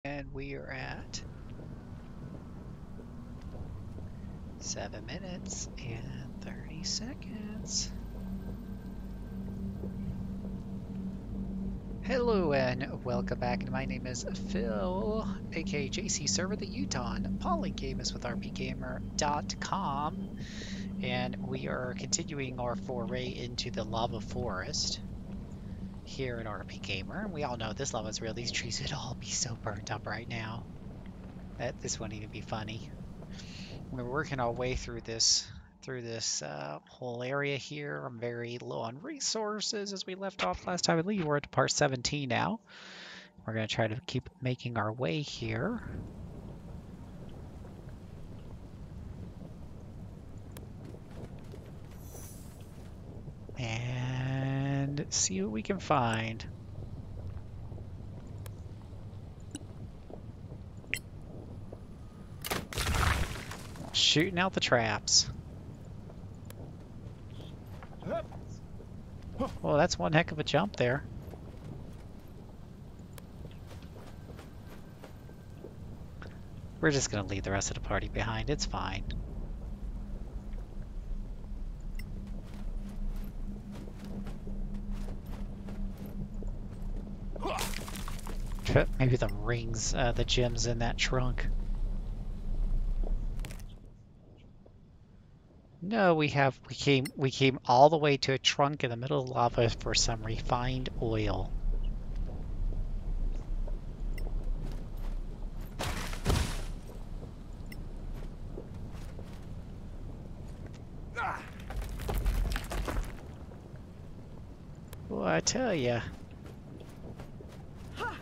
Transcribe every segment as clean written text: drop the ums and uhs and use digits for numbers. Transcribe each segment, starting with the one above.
And we are at 7 minutes and 30 seconds. Hello and welcome back. My name is Phil, aka JCServant, the Utah polygamist with rpgamer.com, and we are continuing our foray into the lava forest here at RP Gamer. We all know this lava is real. These trees would all be so burnt up right now that this wouldn't even be funny. We're working our way through this whole area here. I'm very low on resources as we left off last time. I believe we're at part 17 now. We're going to try to keep making our way here. And see what we can find. Shooting out the traps. Oh, that's one heck of a jump there. We're just going to leave the rest of the party behind. It's fine. Maybe the rings, the gems in that trunk. No, we came all the way to a trunk in the middle of lava for some refined oil. Well, I tell ya,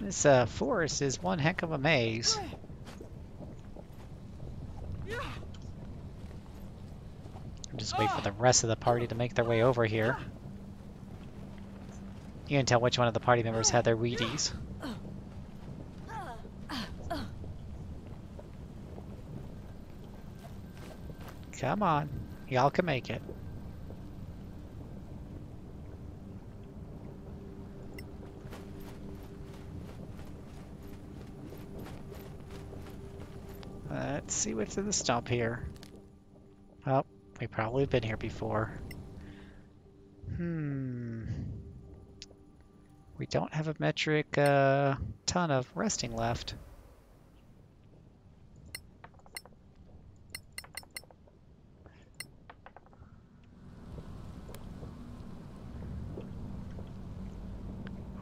this forest is one heck of a maze. Just wait for the rest of the party to make their way over here. You can tell which one of the party members had their Wheaties. Come on, y'all can make it. Let's see what's in the stump here. Oh, we've probably been here before. We don't have a metric ton of resting left.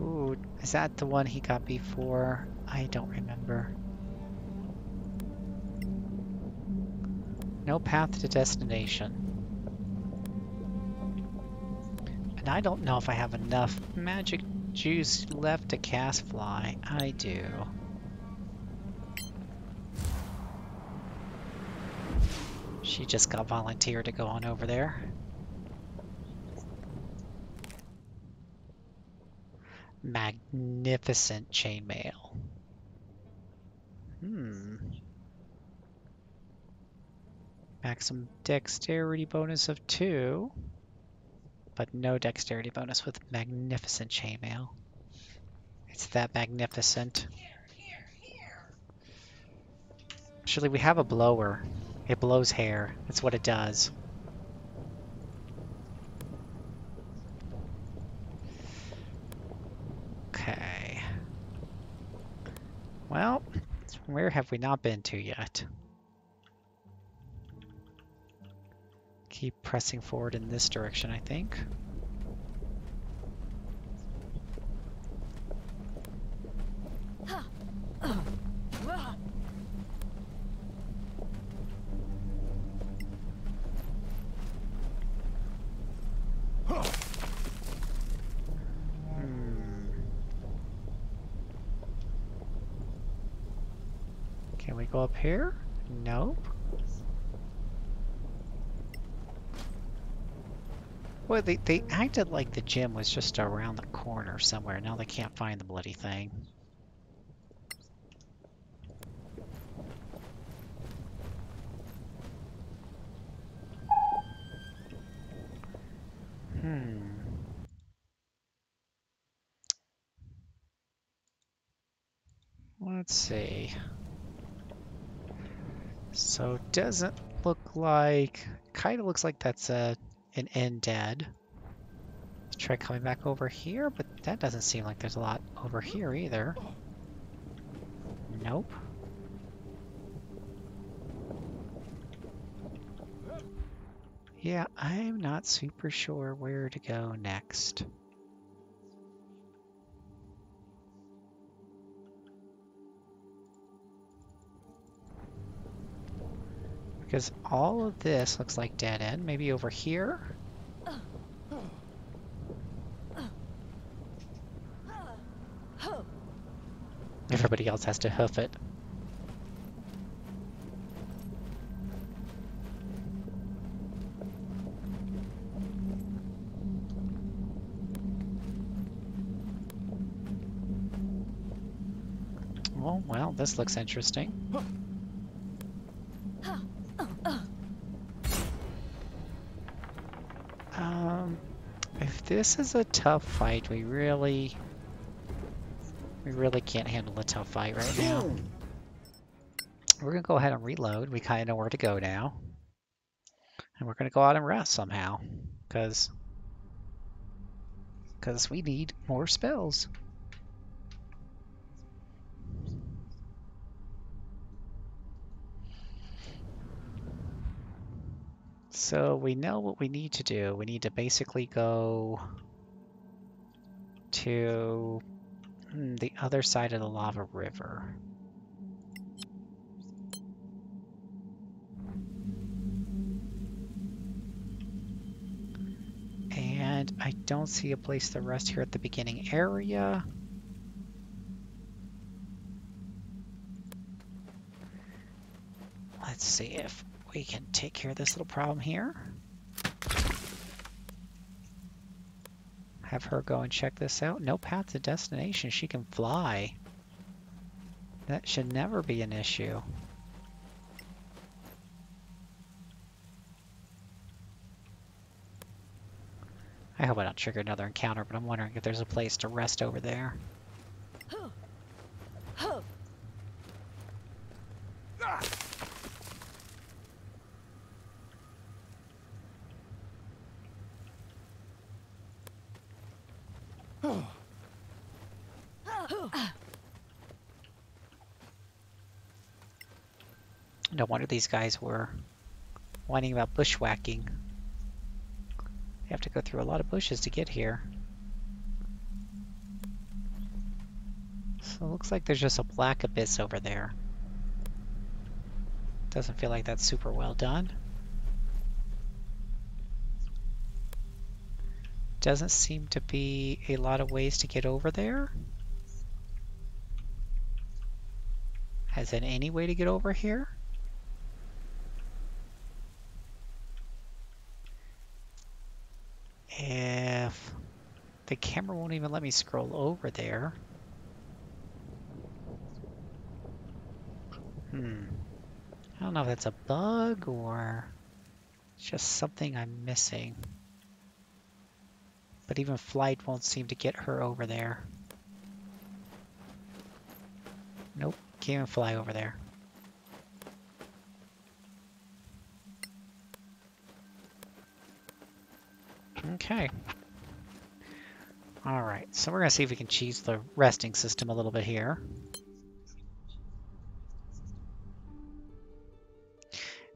Ooh, is that the one he got before? I don't remember. No path to destination. And I don't know if I have enough magic juice left to cast fly. I do. She just got volunteered to go on over there. Magnificent chainmail. Maximum dexterity bonus of 2, but no dexterity bonus with magnificent chainmail. It's that magnificent. Actually, we have a blower. It blows hair. That's what it does. Okay. Well, where have we not been to yet? Keep pressing forward in this direction, I think. Can we go up here? Nope. Well, they acted like the gym was just around the corner somewhere. Now they can't find the bloody thing. let's see. So it doesn't look like, kind of looks like that's an end dead. Let's try coming back over here, but that doesn't seem like there's a lot over here either. Nope. Yeah, I'm not super sure where to go next. Because all of this looks like dead end. Maybe over here? Everybody else has to hoof it. Oh, well, this looks interesting. If this is a tough fight, we really can't handle a tough fight right now. We're gonna go ahead and reload. We kind of know where to go now. And we're gonna go out and rest somehow. Because we need more spells. So we know what we need to do. We need to basically go to the other side of the lava river. And I don't see a place to rest here at the beginning area. Let's see if we can take care of this little problem here. Have her go and check this out. No path to destination. She can fly. That should never be an issue. I hope I don't trigger another encounter, but I'm wondering if there's a place to rest over there. No wonder these guys were whining about bushwhacking. You have to go through a lot of bushes to get here. So it looks like there's just a black abyss over there. Doesn't feel like that's super well done. Doesn't seem to be a lot of ways to get over there. Has it any way to get over here? If the camera won't even let me scroll over there. I don't know if that's a bug or it's just something I'm missing. But even flight won't seem to get her over there. Nope, can't even fly over there. Okay. Alright, so we're going to see if we can cheese the resting system a little bit here.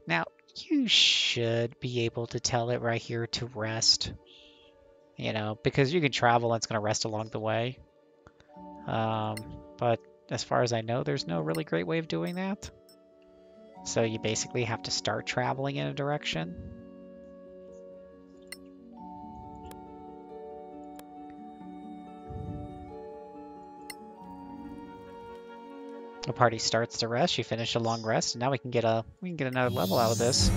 Now, you should be able to tell it right here to rest. You know, because you can travel and it's going to rest along the way. But as far as I know, there's no really great way of doing that. So you basically have to start traveling in a direction. The party starts to rest. You finish a long rest, and now we can get another level out of this.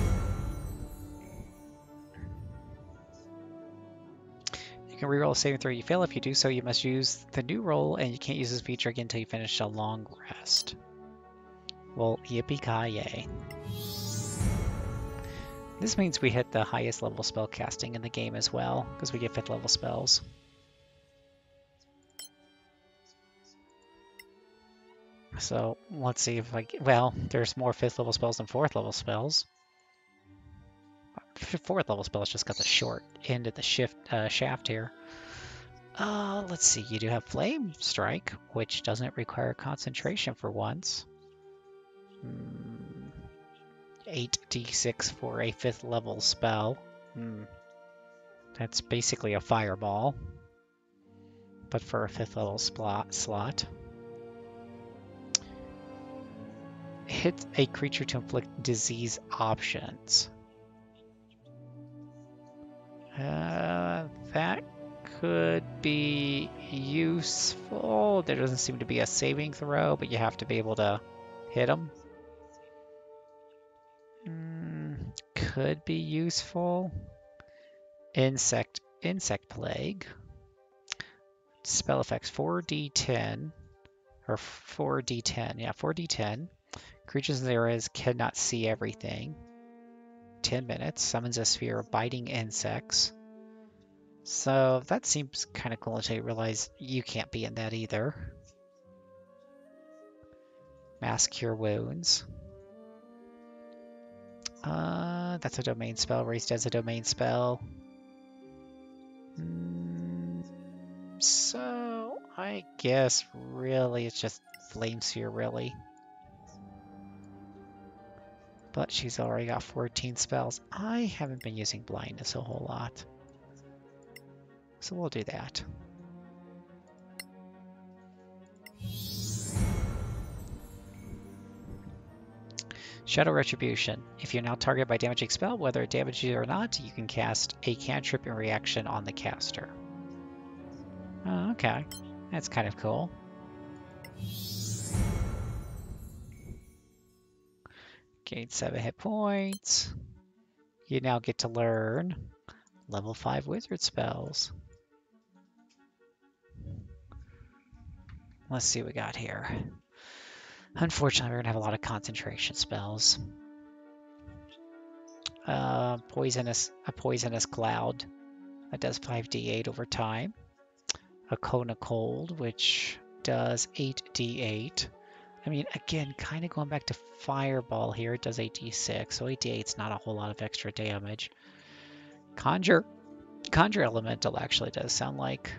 You can reroll a saving throw. You fail. If you do so, you must use the new roll, and you can't use this feature again until you finish a long rest. Well, yippee-ki-yay. This means we hit the highest level spell casting in the game as well, because we get 5th level spells. So let's see if well, there's more 5th level spells than 4th level spells. 4th level spells just got the short end of the shaft here. Let's see, you do have Flame Strike, which doesn't require concentration for once. 8d6 for a 5th level spell. That's basically a fireball, but for a 5th level slot. Hit a creature to inflict disease options. That could be useful. There doesn't seem to be a saving throw, but you have to be able to hit them. Could be useful. Insect Plague. Spell effects 4d10. Or 4d10. Yeah, 4d10. Creatures in the areas cannot see everything. 10 minutes. Summons a sphere of biting insects. So that seems kind of cool until you realize you can't be in that either. Mass Cure Wounds. That's a domain spell, raised as a domain spell. So I guess really it's just Flame Sphere, really. But she's already got 14 spells. I haven't been using Blindness a whole lot. So we'll do that. Shadow Retribution. If you're now targeted by damaging spell, whether it damages you or not, you can cast a cantrip in reaction on the caster. Oh, okay. That's kind of cool. Gain 7 hit points. You now get to learn level 5 wizard spells. Let's see what we got here. Unfortunately, we're going to have a lot of concentration spells. A poisonous cloud that does 5d8 over time. A cone of cold, which does 8d8. I mean, again, kind of going back to fireball here, it does 8d6, so 8d8 is not a whole lot of extra damage. Conjure Elemental actually does sound like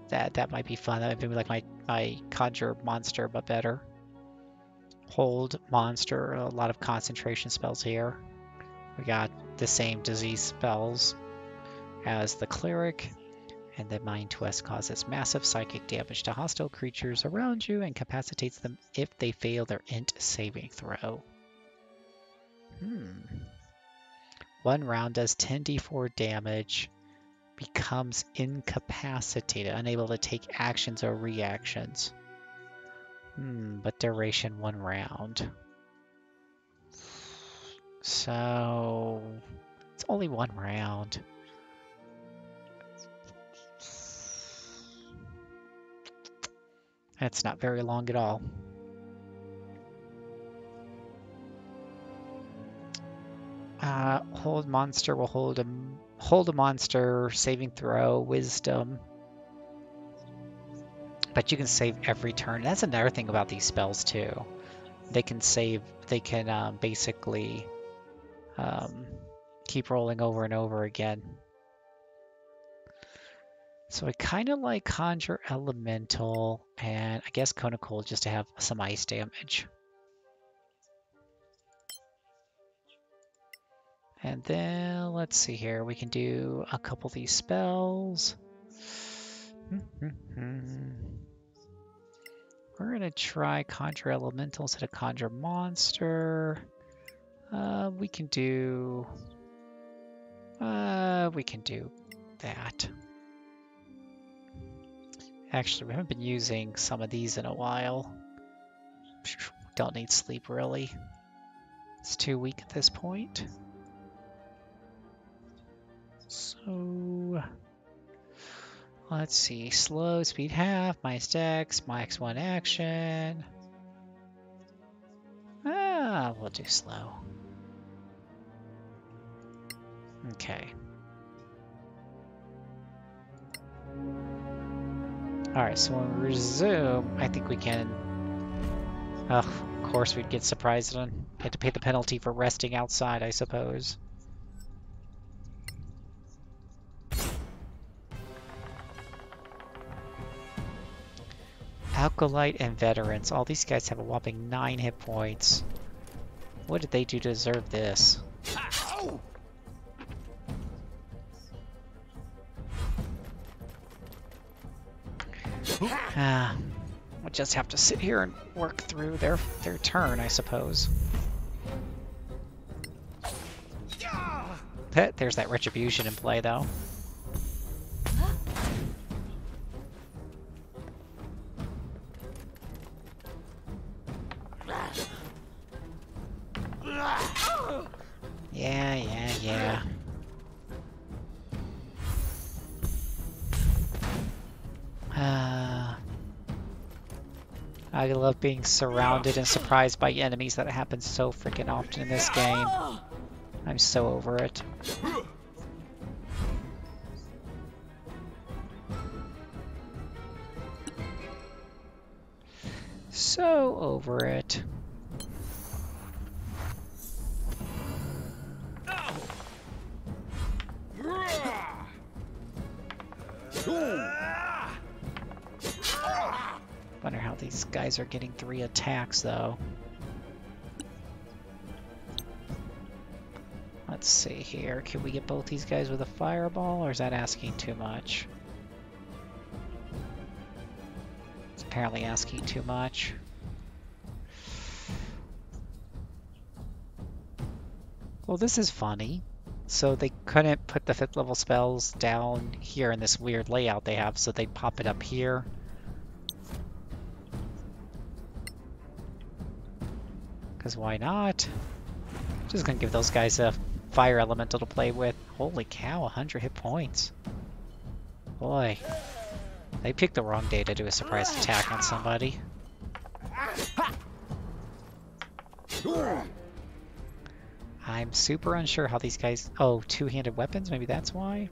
that might be fun. That might be like my Conjure Monster, but better. Hold Monster, a lot of concentration spells here. We got the same disease spells as the Cleric, and the Mind Twist causes massive psychic damage to hostile creatures around you and incapacitates them if they fail their int saving throw. 1 round does 10d4 damage, becomes incapacitated, unable to take actions or reactions. But duration 1 round. So it's only 1 round. That's not very long at all. Hold monster will hold a monster, saving throw, wisdom. But you can save every turn. That's another thing about these spells too. They can basically keep rolling over and over again. So I kind of like Conjure Elemental, and I guess Cone of Cold just to have some ice damage. And then let's see here, we can do a couple of these spells. We're gonna try Conjure Elemental instead of Conjure Monster. We can do that. Actually, we haven't been using some of these in a while. Don't need sleep, really. It's too weak at this point. So let's see. Slow, speed half, minus dex, max 1 action. We'll do slow. Okay. Alright, so when we resume, I think we can Ugh, of course we'd get surprised and had to pay the penalty for resting outside, I suppose. Acolyte and veterans. All these guys have a whopping 9 hit points. What did they do to deserve this? We'll just have to sit here and work through their turn, I suppose. There's that retribution in play, though. Yeah. I love being surrounded and surprised by enemies. That happens so freaking often in this game. I'm so over it. So over it. Wonder how these guys are getting 3 attacks, though. Let's see here. Can we get both these guys with a fireball, or is that asking too much? It's apparently asking too much. Well, this is funny. So they couldn't put the 5th level spells down here in this weird layout they have, so they pop it up here. Because why not? Just gonna give those guys a fire elemental to play with. Holy cow, 100 hit points. Boy, they picked the wrong day to do a surprise attack on somebody. I'm super unsure how these guys... Oh, 2-handed weapons? Maybe that's why?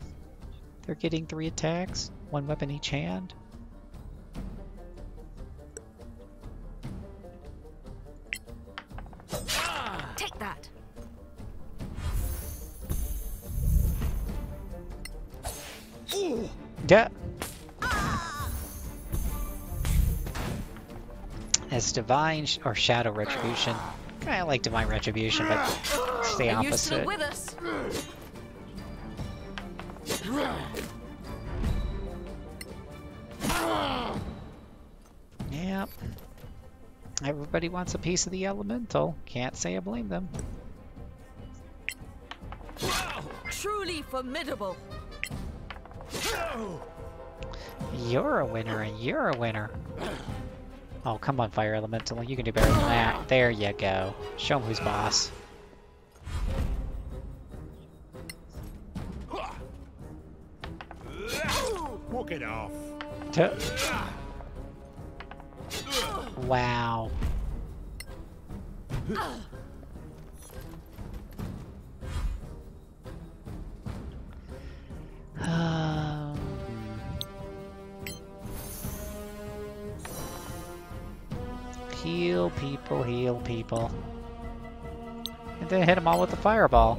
They're getting 3 attacks? 1 weapon each hand? Take that! Yeah. As divine or shadow retribution. Kinda like divine retribution, but it's the opposite. Are you still with us? Yep. Everybody wants a piece of the elemental. Can't say I blame them. Truly formidable. You're a winner, and you're a winner. Oh, come on, Fire Elemental. You can do better than that. There you go. Show him who's boss. Walk it off. Wow. Heal people, heal people. And then hit them all with the fireball.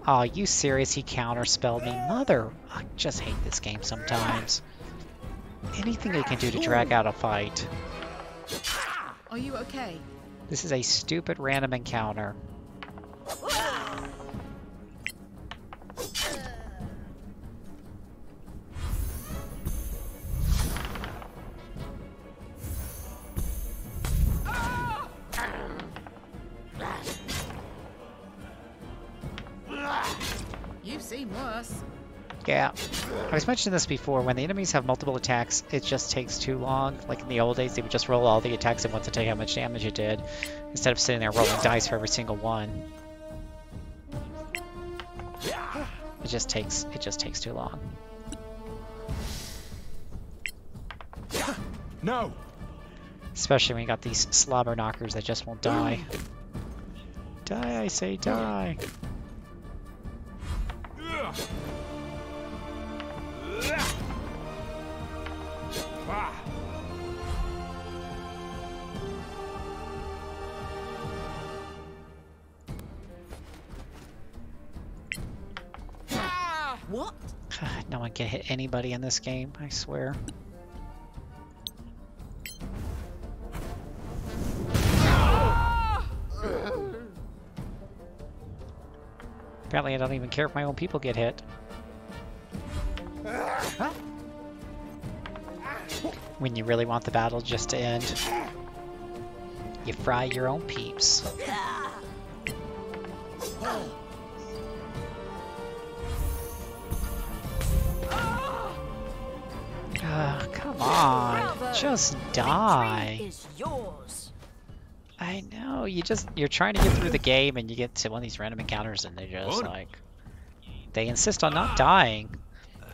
Aw, you serious? He counterspelled me. Mother, I just hate this game sometimes. Anything they can do to drag out a fight. Are you okay? This is a stupid random encounter. You've seen worse. Yeah, I was mentioning this before, when the enemies have multiple attacks, it just takes too long. Like in the old days, they would just roll all the attacks at once to tell you how much damage it did, instead of sitting there rolling dice for every single one. It just takes too long. No! Especially when you got these slobber knockers that just won't die. Die, I say die. What? No one can hit anybody in this game, I swear. Apparently I don't even care if my own people get hit. Huh? When you really want the battle just to end, you fry your own peeps. Come on, just die. Is yours. I know, you're trying to get through the game and you get to one of these random encounters and they're just like, they insist on not dying.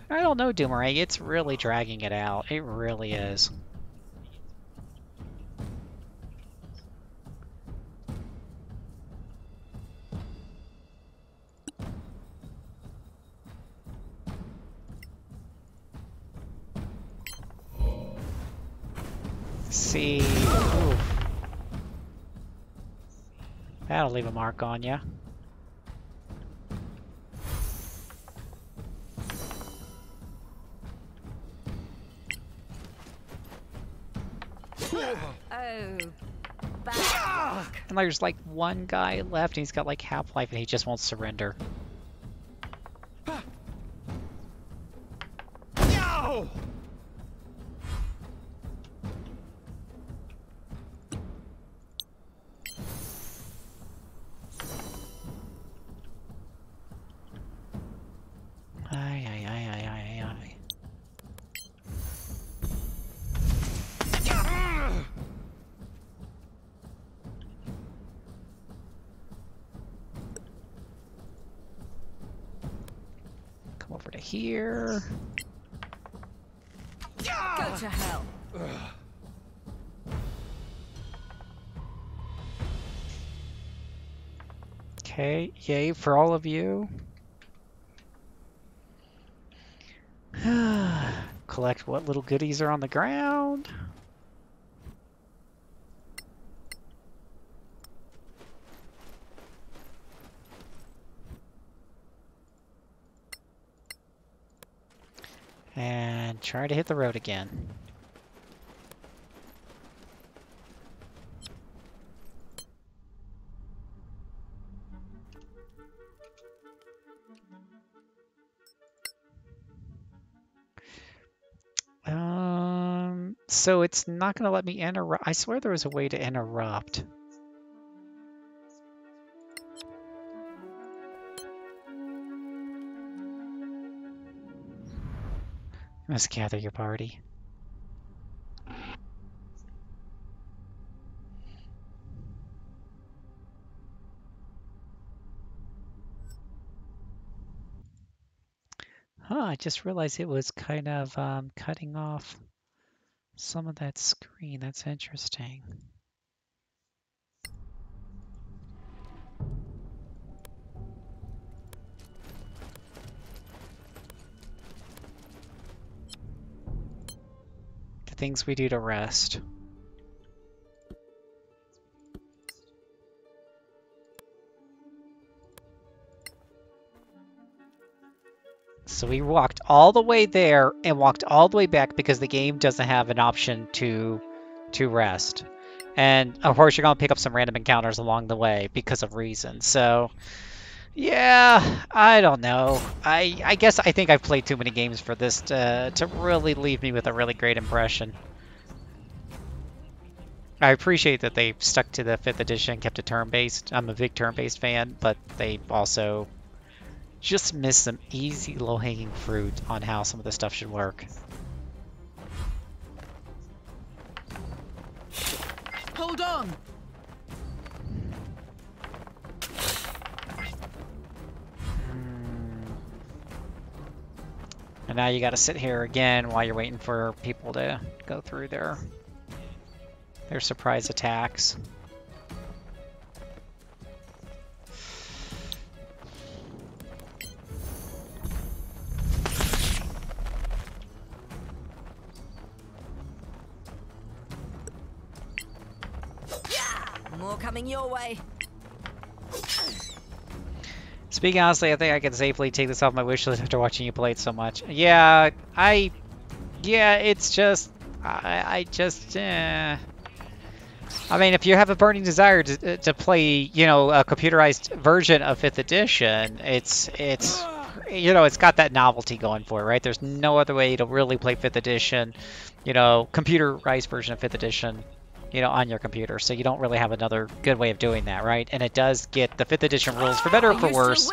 I don't know, Doomerang, it's really dragging it out. It really is. See, oof. That'll leave a mark on you. Oh, bad luck. And there's like one guy left and he's got like half life and he just won't surrender. No! Come over to here. Go to hell. Okay, yay for all of you. Collect what little goodies are on the ground. And try to hit the road again. So it's not going to let me interrupt. I swear there was a way to interrupt. You must gather your party. Huh, I just realized it was kind of cutting off some of that screen. That's interesting. The things we do to rest. So we walked all the way there and walked all the way back because the game doesn't have an option to rest. And of course you're going to pick up some random encounters along the way because of reasons. So yeah, I don't know. I guess I think I've played too many games for this to really leave me with a really great impression. I appreciate that they stuck to the 5th edition and kept it turn-based. I'm a big turn-based fan, but they also just missed some easy, low-hanging fruit on how some of the stuff should work. Hold on. And now you got to sit here again while you're waiting for people to go through their surprise attacks. More coming your way. Speaking honestly, I think I can safely take this off my wish list after watching you play it so much. Yeah, it's just, I just, I mean, if you have a burning desire to play, you know, a computerized version of 5th edition, it's you know, it's got that novelty going for it, right? There's no other way to really play 5th edition, you know, computerized version of 5th edition, you know, on your computer. So you don't really have another good way of doing that, right? And it does get the 5th edition rules, for better or for worse.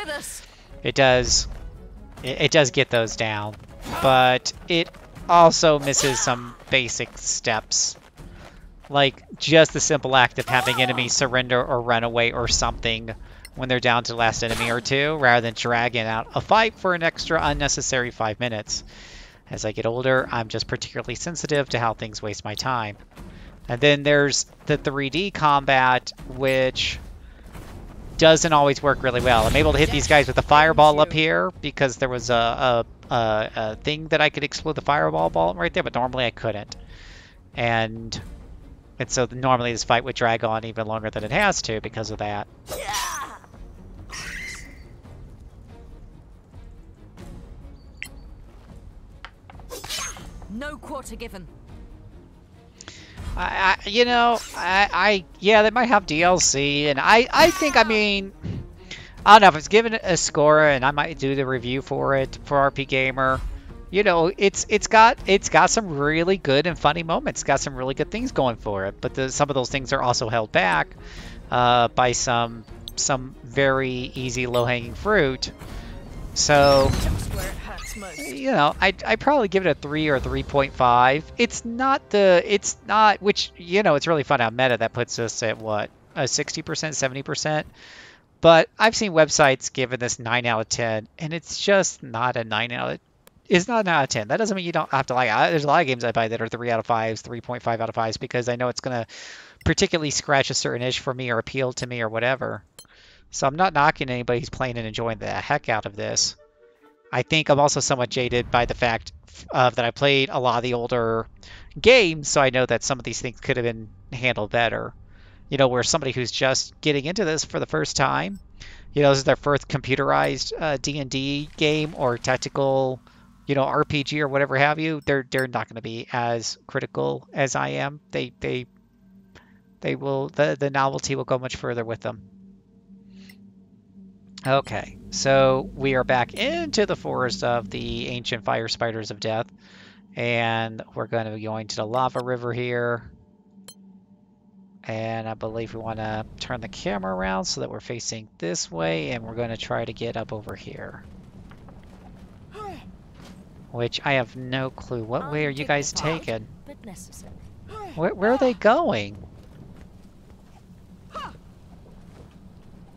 It does get those down, but it also misses some basic steps. Like just the simple act of having enemies surrender or run away or something when they're down to the last enemy or two, rather than dragging out a fight for an extra unnecessary 5 minutes. As I get older, I'm just particularly sensitive to how things waste my time. And then there's the 3D combat, which doesn't always work really well. I'm able to hit these guys with a fireball up here because there was a thing that I could explode the fireball ball right there, but normally I couldn't. And so normally this fight would drag on even longer than it has to because of that. No quarter given. Yeah, they might have DLC, and I think, I mean, I don't know if it's given it a score, and I might do the review for it for RP Gamer. You know, it's got some really good and funny moments. It's got some really good things going for it, but some of those things are also held back by some very easy low-hanging fruit. So, you know, I'd probably give it a 3 or 3.5. It's not, which, you know, it's really fun how meta that puts us at what, a 60%, 70%. But I've seen websites giving this 9 out of 10, and it's just not a 9 out of 10. It's not an out of 10. That doesn't mean you don't have to like it. There's a lot of games I buy that are 3 out of 5s, 3.5 out of 5s, because I know it's going to particularly scratch a certain itch for me or appeal to me or whatever. So I'm not knocking anybody who's playing and enjoying the heck out of this. I think I'm also somewhat jaded by the fact that I played a lot of the older games, so I know that some of these things could have been handled better. You know, where somebody who's just getting into this for the first time, you know, this is their first computerized D&D game or tactical, you know, RPG or whatever have you, they're not going to be as critical as I am. They will, the novelty will go much further with them. Okay, so we are back into the forest of the ancient fire spiders of death, and we're going to be going to the lava river here. And I believe we want to turn the camera around so that we're facing this way, and we're going to try to get up over here. Which I have no clue. What way are you guys taking? Where are they going?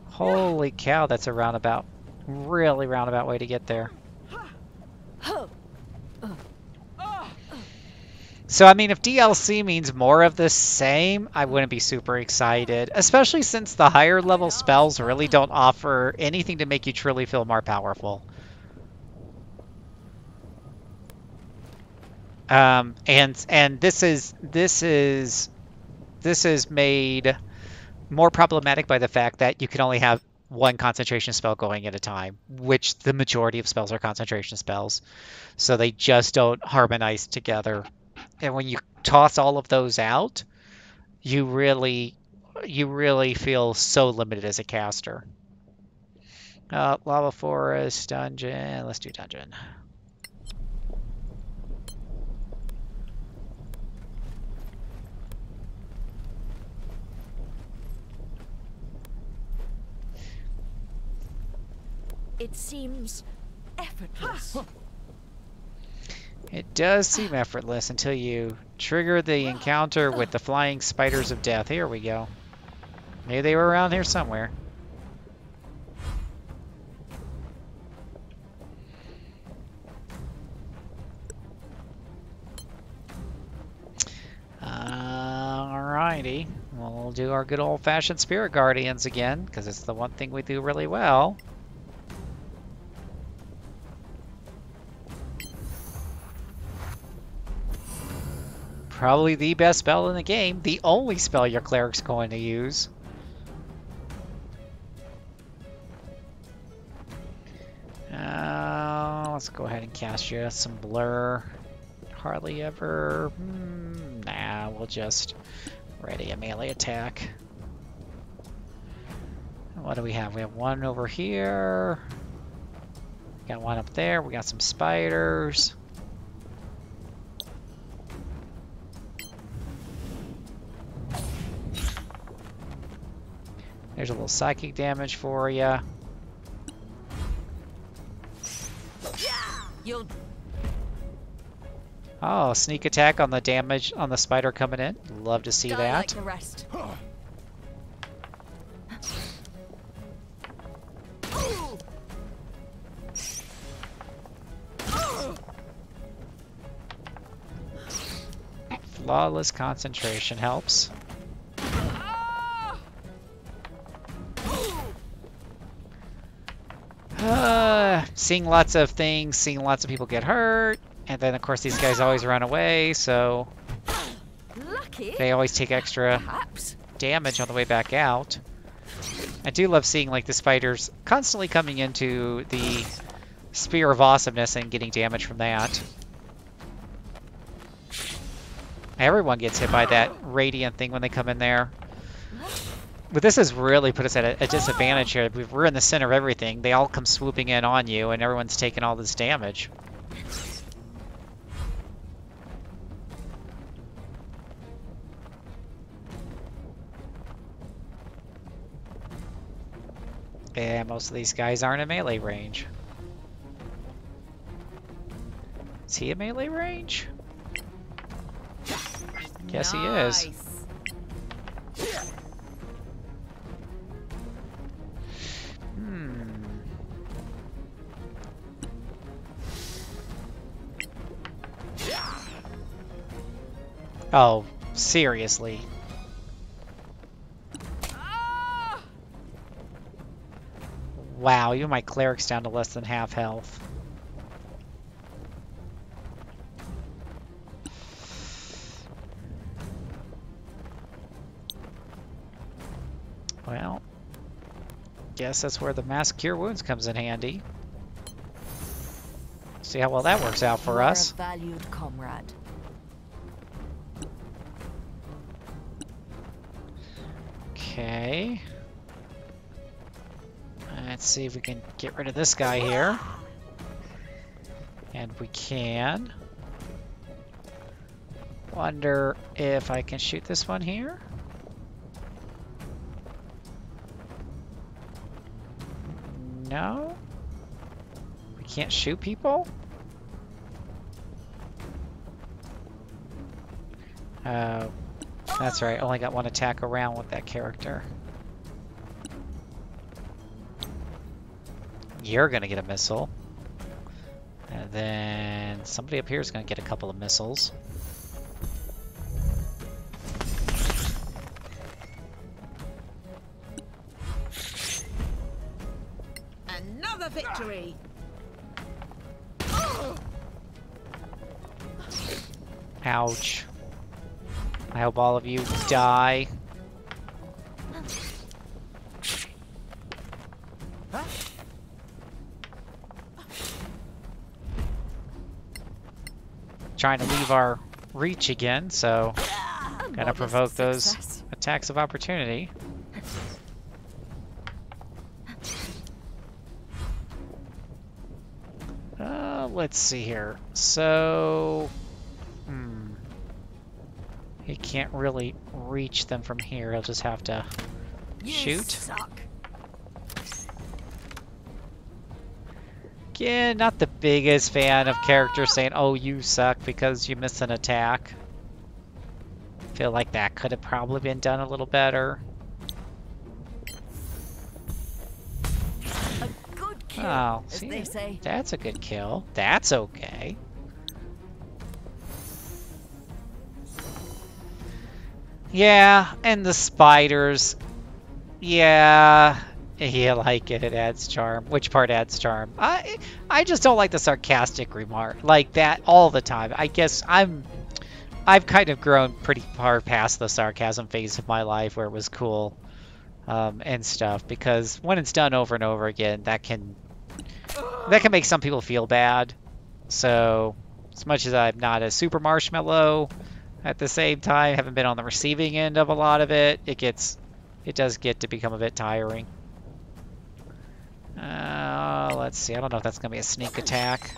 Holy cow, that's a roundabout. Really roundabout way to get there. So, I mean, if DLC means more of the same, I wouldn't be super excited. Especially since the higher level spells really don't offer anything to make you truly feel more powerful. And this is made more problematic by the fact that you can only have one concentration spell going at a time, which the majority of spells are concentration spells. So they just don't harmonize together. And when you toss all of those out, you really feel so limited as a caster. Lava Forest, dungeon. Let's do dungeon. It seems effortless. It does seem effortless until you trigger the encounter with the flying spiders of death. Here we go. Maybe they were around here somewhere. Alrighty. We'll do our good old-fashioned Spirit Guardians again, because it's the one thing we do really well. Probably the best spell in the game. The only spell your cleric's going to use. Let's go ahead and cast you some blur. Hardly ever. Nah, we'll just ready a melee attack. What do we have? We have one over here. Got one up there. We got some spiders. There's a little psychic damage for you. Oh, sneak attack on the damage on the spider coming in. Love to see that. Like the rest. Flawless concentration helps. Seeing lots of things, seeing lots of people get hurt, and then of course these guys always run away, so Lucky. they always take extra Perhaps. damage on the way back out. I do love seeing like the spiders constantly coming into the Spear of Awesomeness and getting damage from that. Everyone gets hit by that radiant thing when they come in there. But this has really put us at a disadvantage here. We're in the center of everything. They all come swooping in on you, and everyone's taking all this damage. And most of these guys aren't in melee range. Is he in melee range? Yes, he is. Oh, seriously. Wow, even my cleric's down to less than half health. Well, guess that's where the Mass Cure Wounds comes in handy. See how well that works out for us. A valued comrade. Okay. Let's see if we can get rid of this guy here. And we can. Wonder if I can shoot this one here. No? We can't shoot people? That's right, only got one attack around with that character. You're gonna get a missile. And then somebody up here is gonna get a couple of missiles. Another victory. Ouch. I hope all of you die. Trying to leave our reach again, so gotta provoke those attacks of opportunity. Let's see here. So, he can't really reach them from here. He'll just have to shoot. Suck. Again, not the biggest fan of characters saying, "Oh, you suck," because you missed an attack. Feel like that could have probably been done a little better. A good kill, Oh, as see, they say. that's a good kill. That's okay. Yeah, and the spiders. Yeah, you like it. It adds charm. Which part adds charm? I just don't like the sarcastic remark like that all the time. I guess I've kind of grown pretty far past the sarcasm phase of my life where it was cool and stuff, because when it's done over and over again, that can that can make some people feel bad. So, as much as I'm not a super marshmallow, at the same time, haven't been on the receiving end of a lot of it, it does get to become a bit tiring. Let's see. I don't know if that's going to be a sneak attack.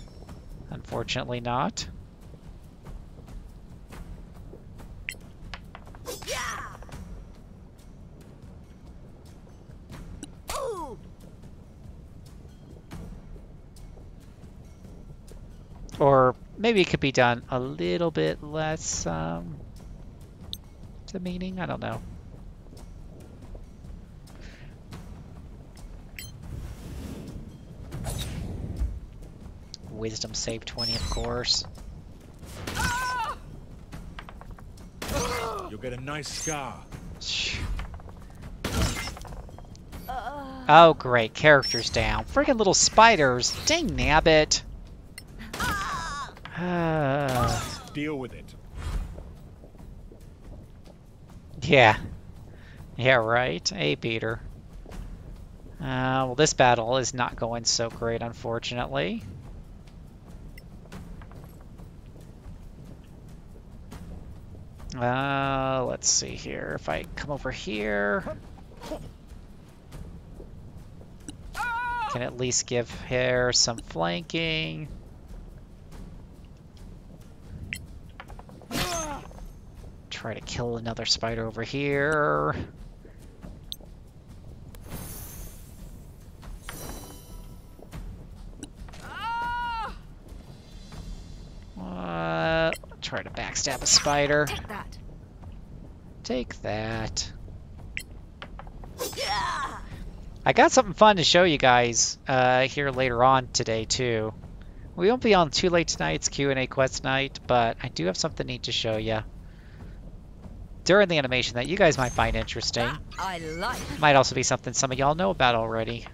Unfortunately not. Or maybe it could be done a little bit less demeaning. I don't know. Wisdom save 20, of course. You'll get a nice scar. Oh, great. Characters down. Freaking little spiders. Dang nabbit. Deal with it. Yeah. Yeah, right. Hey, Peter. Well, this battle is not going so great, unfortunately. Let's see here. If I come over here, can at least give her some flanking. Try to kill another spider over here. Try to backstab a spider. Take that. Take that. I got something fun to show you guys here later on today too. We won't be on too late tonight's Q&A quest night, but I do have something neat to show you during the animation that you guys might find interesting. I like. Might also be something some of y'all know about already.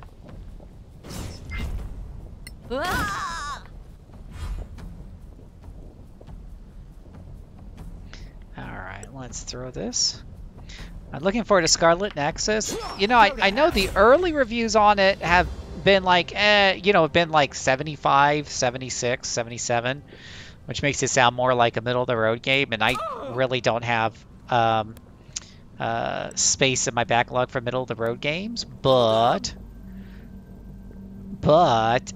Alright, let's throw this. I'm looking forward to Scarlet Nexus. You know, I know the early reviews on it have been like, been like 75, 76, 77, which makes it sound more like a middle-of-the-road game, and I really don't have space in my backlog for middle-of-the-road games, but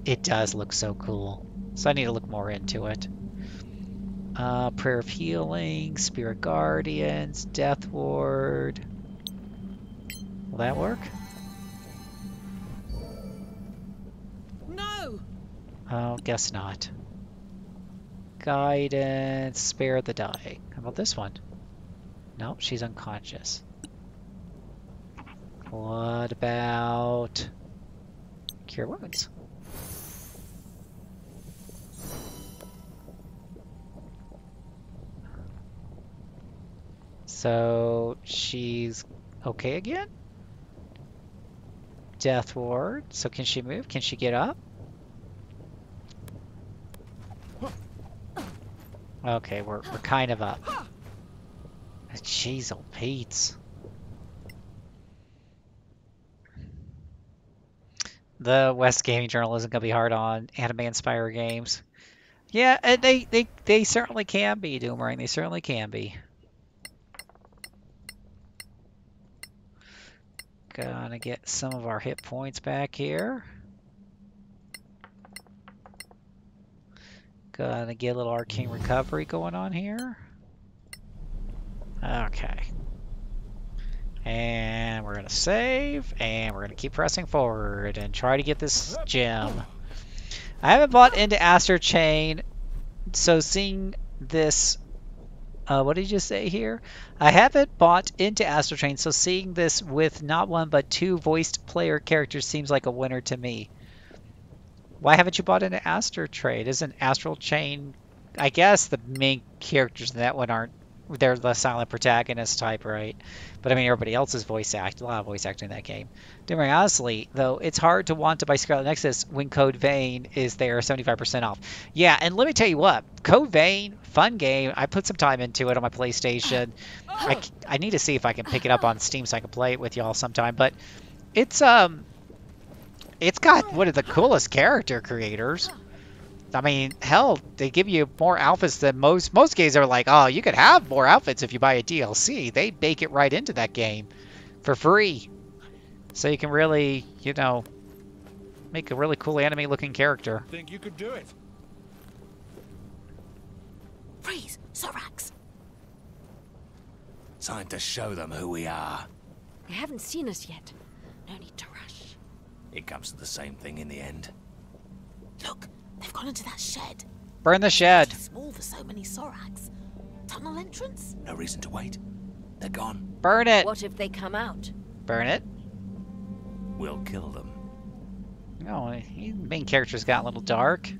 it does look so cool. So I need to look more into it. Prayer of Healing, Spirit Guardians, Death Ward. Will that work? No. Oh, guess not. Guidance, Spare the Dying. How about this one? Nope, she's unconscious. What about Cure Wounds? So she's okay again? Death Ward. So can she move? Can she get up? Okay, we're kind of up. Jeez, old Pete's. The West Gaming Journal isn't gonna be hard on anime-inspired games. Yeah, and they certainly can be, Doomerang. They certainly can be. Gonna get some of our hit points back here. Gonna get a little arcane recovery going on here. Okay. And we're gonna save, and we're gonna keep pressing forward and try to get this gem. I haven't bought into Aster Chain, so seeing this... what did you say here? I haven't bought into Astral Chain, so seeing this with not one but two voiced player characters seems like a winner to me. Why haven't you bought into Astral Chain? Isn't Astral Chain... I guess the main characters in that one aren't... They're the silent protagonist type, right? But I mean, everybody else is voice act. A lot of voice acting in that game. Doing honestly, though, it's hard to want to buy Scarlet Nexus when Code Vein is there 75% off. Yeah, and let me tell you what, Code Vein, fun game. I put some time into it on my PlayStation. I need to see if I can pick it up on Steam so I can play it with y'all sometime. But it's it's got one of the coolest character creators. I mean, hell, they give you more outfits than most games are like, oh, you could have more outfits if you buy a DLC. They bake it right into that game for free. So you can really, you know, make a really cool anime-looking character. Think you could do it? Freeze, Sorax. Time to show them who we are. They haven't seen us yet. No need to rush. It comes to the same thing in the end. Look, they've gone into that shed. Burn the shed. Too small for so many Sorax. Tunnel entrance? No reason to wait. They're gone. Burn it. What if they come out? Burn it. We'll kill them. Oh, the main character's got a little dark.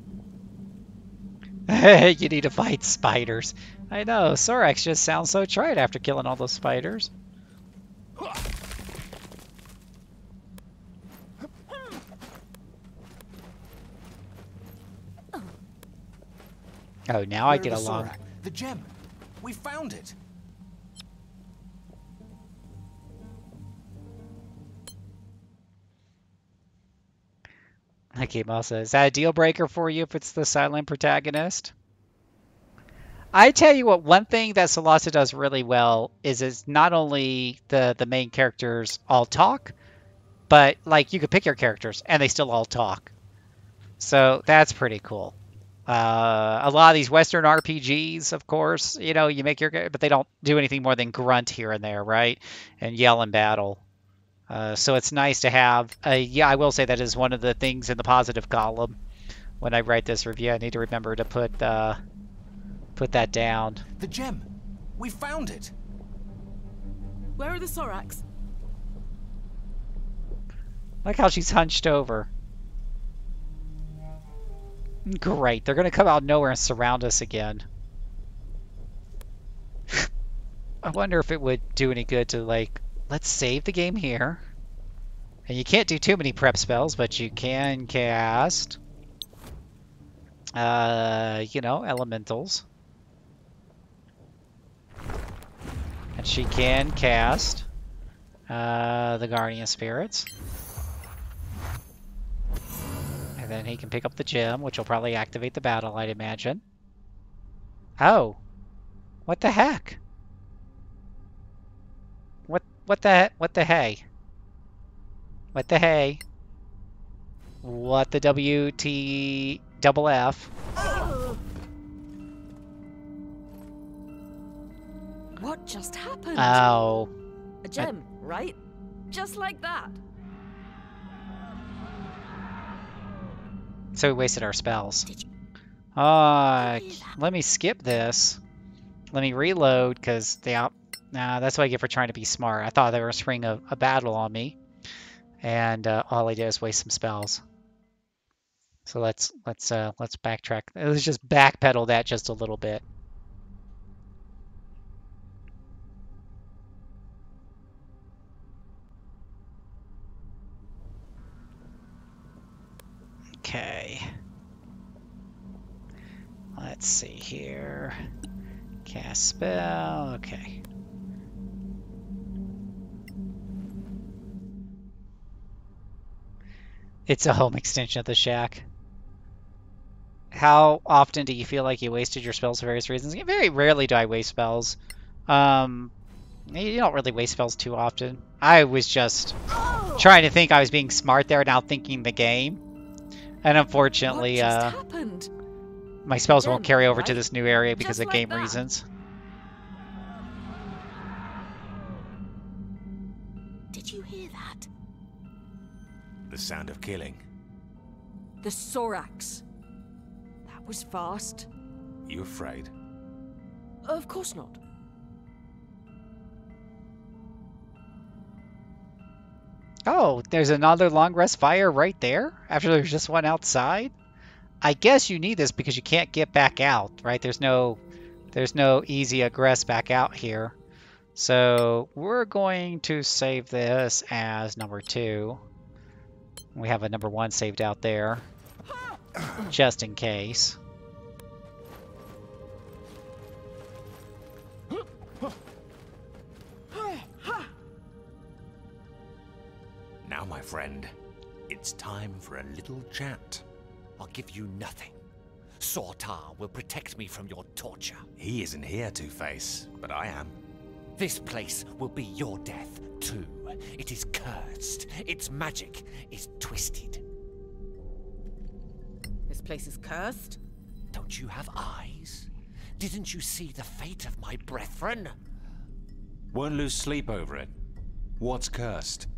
You need to fight spiders. I know, Sorax just sounds so trite after killing all those spiders. Oh, now I get along. Sorak, the gem. We found it. Okay, Melissa, is that a deal breaker for you if it's the silent protagonist? I tell you what, one thing that Solasta does really well is it's not only the main characters all talk, but like you could pick your characters and they still all talk. So that's pretty cool. A lot of these Western RPGs, of course, you know, you make your, but they don't do anything more than grunt here and there, right? And yell in battle. So it's nice to have, yeah, I will say that is one of the things in the positive column. When I write this review, I need to remember to put that down. The gem. We found it. Where are the Sorax? Like how she's hunched over. Great, they're gonna come out of nowhere and surround us again. I wonder if it would do any good to, like, let's save the game here. And you can't do too many prep spells, but you can cast, you know, elementals. And she can cast the Guardian Spirits. And then he can pick up the gem, which will probably activate the battle, I'd imagine. Oh. What the heck? What the hey? What the hey? What the WTFF? What just happened? Oh. A gem, right? Just like that. So we wasted our spells. Did you Let hear that? me skip this. Let me reload, because nah, that's what I get for trying to be smart. I thought they were springing a battle on me. And all I did is waste some spells. So let's backtrack. Let's just backpedal that just a little bit. Okay. Let's see here. Cast spell. Okay. It's a home extension of the shack. How often do you feel like you wasted your spells for various reasons? Very rarely do I waste spells. You don't really waste spells too often. I was just trying to think I was being smart there, now thinking the game. And unfortunately, What just happened? my spells won't Gem, carry over to right? this new area because Just of like game that. reasons. Did you hear that? The sound of killing. The Sorax. That was fast. You afraid? Of course not. Oh, there's another long rest fire right there after there's just one outside. I guess you need this because you can't get back out, right? There's no easy egress back out here. So we're going to save this as number 2. We have a number 1 saved out there, just in case. Now, my friend, It's time for a little chat. I'll give you nothing. Sortar will protect me from your torture. He isn't here, Two-Face, but I am. This place will be your death, too. It is cursed. Its magic is twisted. This place is cursed? Don't you have eyes? Didn't you see the fate of my brethren? Won't lose sleep over it. What's cursed?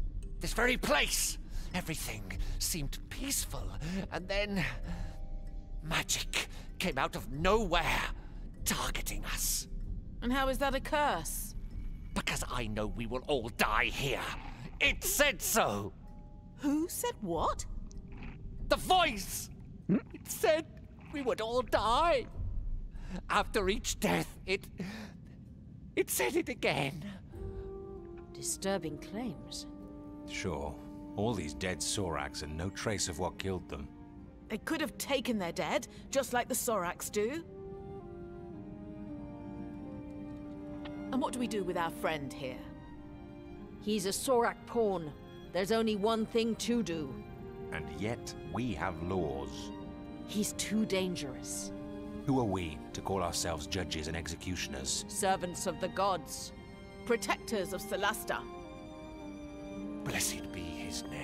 This very place! Everything seemed peaceful, and then... magic came out of nowhere, targeting us. And how is that a curse? Because I know we will all die here. It said so! Who said what? The voice! It said we would all die. After each death, it said it again. Disturbing claims. Sure. All these dead Sorax and no trace of what killed them. They could have taken their dead, just like the Sorax do. And what do we do with our friend here? He's a Sorak pawn. There's only one thing to do. And yet, we have laws. He's too dangerous. Who are we to call ourselves judges and executioners? Servants of the gods. Protectors of Solasta. Blessed be his name.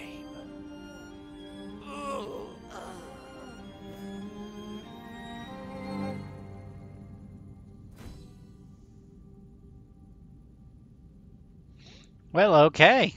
Well, okay.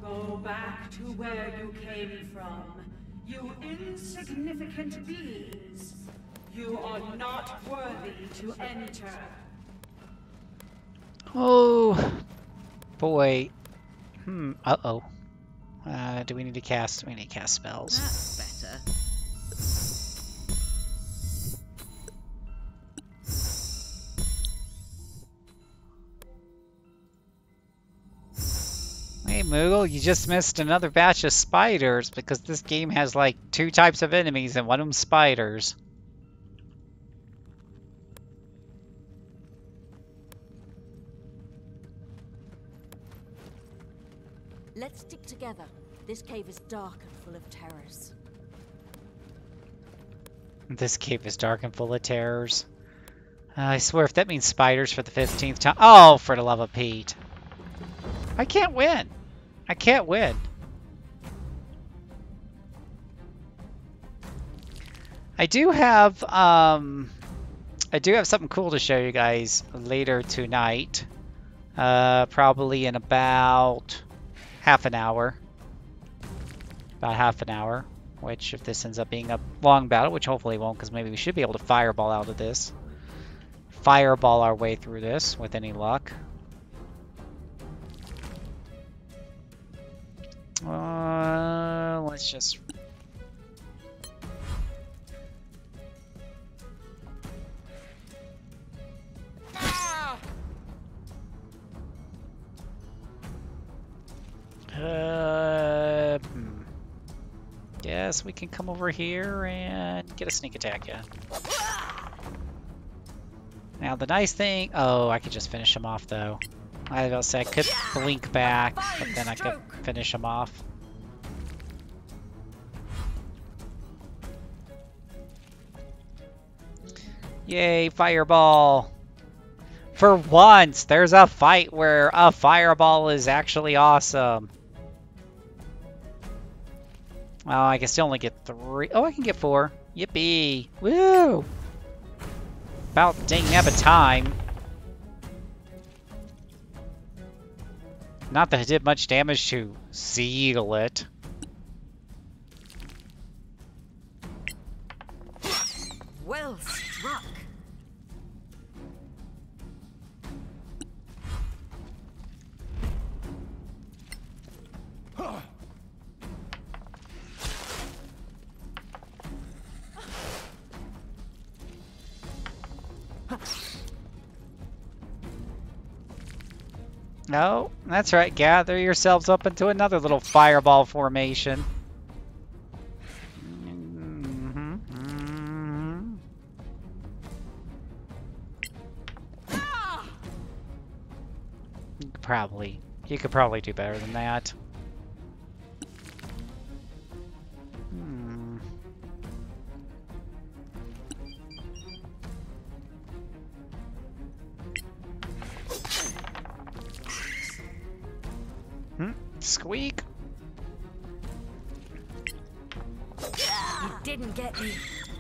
Go back to where you came from, you insignificant beings. You are not worthy to enter. Oh, boy. Uh-oh. Do we need to cast? We need to cast spells. That's better. Hey, Moogle, you just missed another batch of spiders because this game has like 2 types of enemies and one of them spiders. Let's stick together. This cave is dark and full of terrors. This cave is dark and full of terrors. I swear if that means spiders for the 15th time. Oh, for the love of Pete. I can't win. I can't win. I do have something cool to show you guys later tonight. Probably in about half an hour. About half an hour. Which, if this ends up being a long battle, which hopefully it won't, because maybe we should be able to fireball out of this. Fireball our way through this with any luck. Let's just... Guess we can come over here and get a sneak attack, yeah. Now the nice thing... Oh, I could just finish him off, though. I was about to say I could blink back, but then I could finish him off. Yay, fireball! For once, there's a fight where a fireball is actually awesome. Oh, I can still only get 3. Oh, I can get 4. Yippee! Woo! About dang nabbit time. Not that it did much damage to seal it. Well struck. Oh, that's right. Gather yourselves up into another little fireball formation. You could probably do better than that. Squeak. You didn't get me.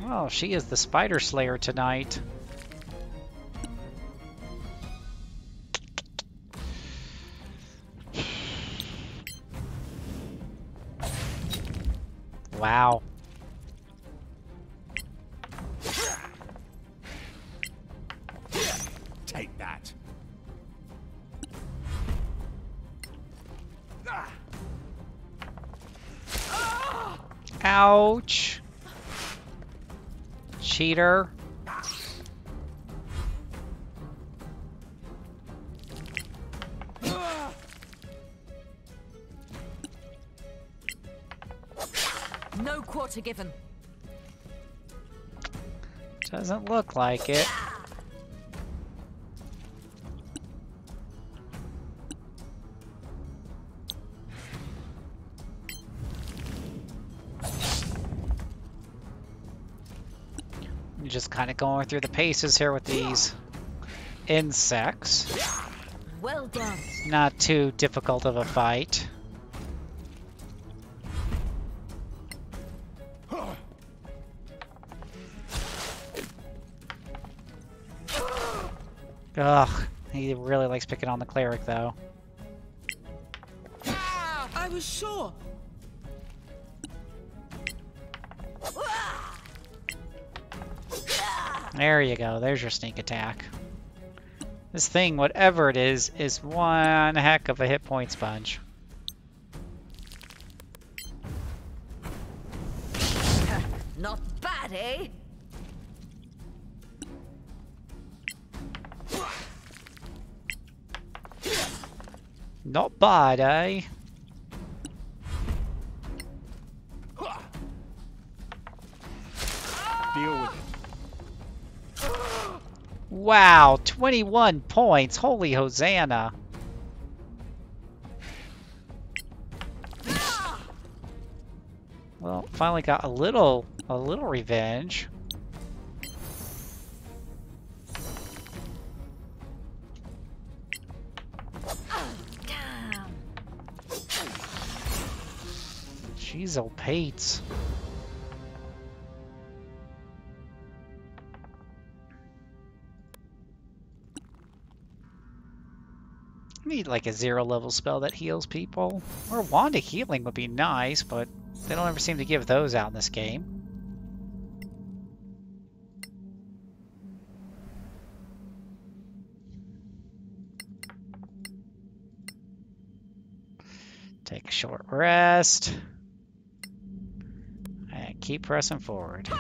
Oh, she is the Spider Slayer tonight. Wow. Take that. Ouch. Cheater. No quarter given. Doesn't look like it. You're just kind of going through the paces here with these insects. Well done. Not too difficult of a fight. Ugh, he really likes picking on the cleric, though. I was sure. There you go. There's your sneak attack. This thing, whatever it is one heck of a hit point sponge. Not bad, eh? Not bad, eh? Deal with it. Wow, 21 points. Holy Hosanna. Well, finally got a little revenge. Damn. Jeez, old Pates. Need like a 0 level spell that heals people. Or Wand of Healing would be nice, but they don't ever seem to give those out in this game. Take a short rest. And keep pressing forward.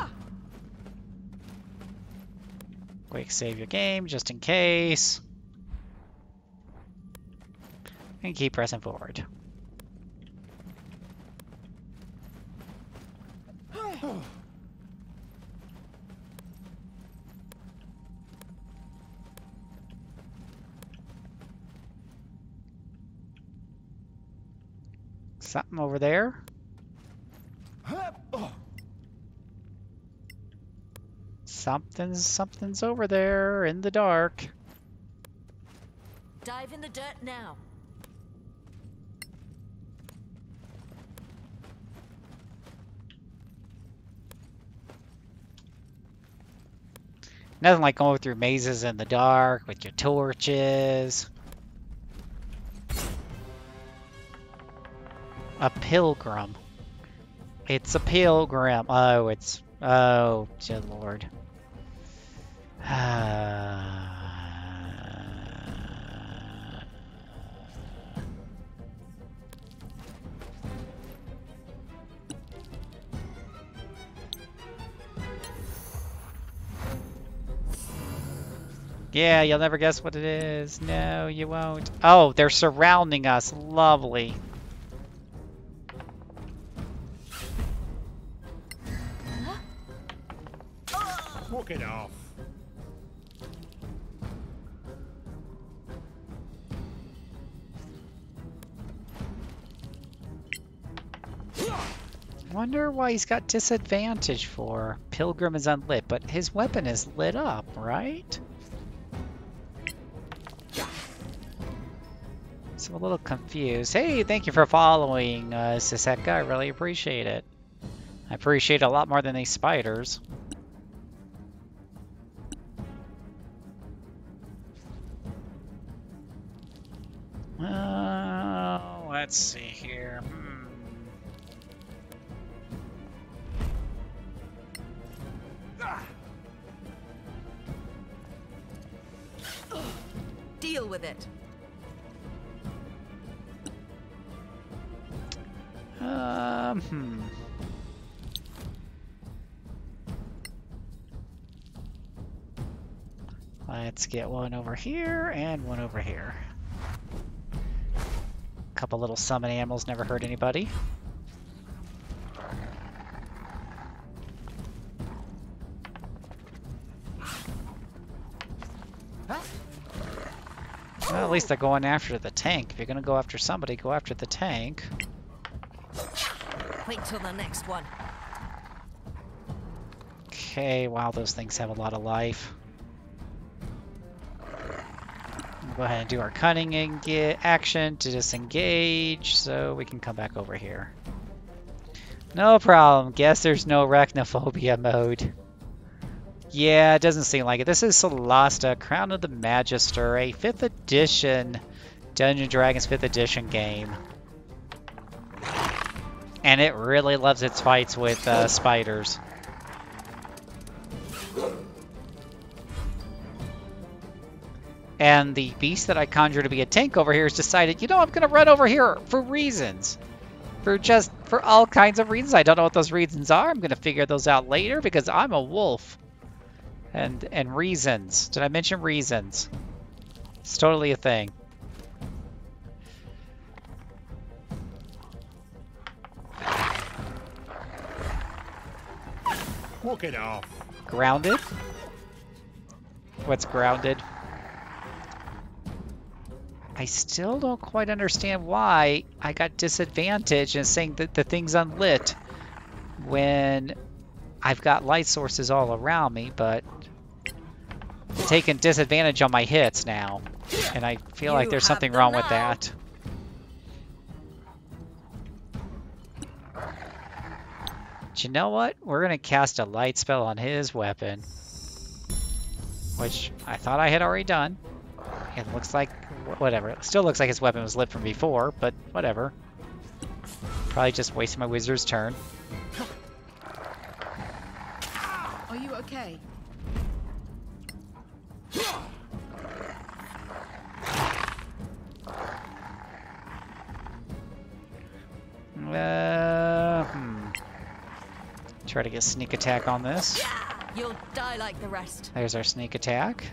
Quick save your game just in case. And keep pressing forward. Something over there. Something's over there in the dark. Dive in the dirt now. Nothing like going through mazes in the dark with your torches. A pilgrim. It's a pilgrim. Oh, it's... Oh, good lord. Yeah, you'll never guess what it is. No, you won't. Oh, they're surrounding us. Lovely. Walk it off. Wonder why he's got disadvantage for. Pilgrim is unlit, but his weapon is lit up, right? So I'm a little confused. Hey, thank you for following, Siseka. I really appreciate it. I appreciate it a lot more than these spiders. Let's see here. Deal with it. Let's get one over here and one over here. Couple little summon animals never hurt anybody. Well, at least they're going after the tank. If you're gonna go after somebody, go after the tank. Wait till the next one. Okay, wow, those things have a lot of life. We'll go ahead and do our cunning action to disengage, so we can come back over here. No problem. Guess there's no arachnophobia mode. Yeah, it doesn't seem like it. This is Solasta, Crown of the Magister, a 5th edition Dungeons & Dragons 5th edition game. And it really loves its fights with spiders. And the beast that I conjured to be a tank over here has decided, you know, I'm going to run over here for reasons. For all kinds of reasons. I don't know what those reasons are. I'm going to figure those out later because I'm a wolf. And reasons. Did I mention reasons? It's totally a thing. Walk it off. Grounded? What's grounded? I still don't quite understand why I got disadvantage in saying that the thing's unlit when I've got light sources all around me, but I'm taking disadvantage on my hits now. And I feel like there's something wrong with that. But you know what? We're going to cast a light spell on his weapon. Which I thought I had already done. It looks like, whatever. It still looks like his weapon was lit from before, but whatever. Probably just wasting my wizard's turn. Are you okay? Try to get sneak attack on this. You'll die like the rest. There's our sneak attack.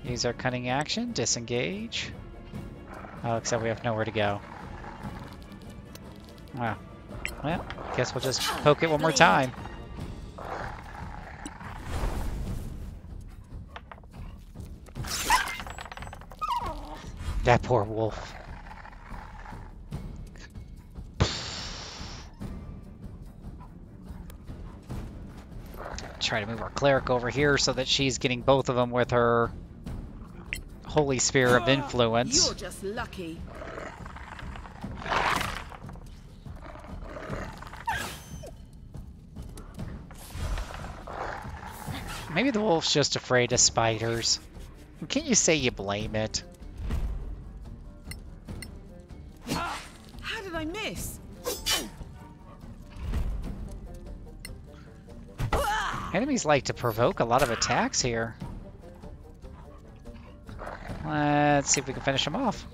Use our cunning action, disengage. Oh, except we have nowhere to go. Wow. Well, guess we'll just poke it one more time. That poor wolf. Try to move our cleric over here so that she's getting both of them with her Holy Sphere of Influence. You're just lucky. Maybe the wolf's just afraid of spiders. Can't you say you blame it? How did I miss? Enemies like to provoke a lot of attacks here. Let's see if we can finish them off.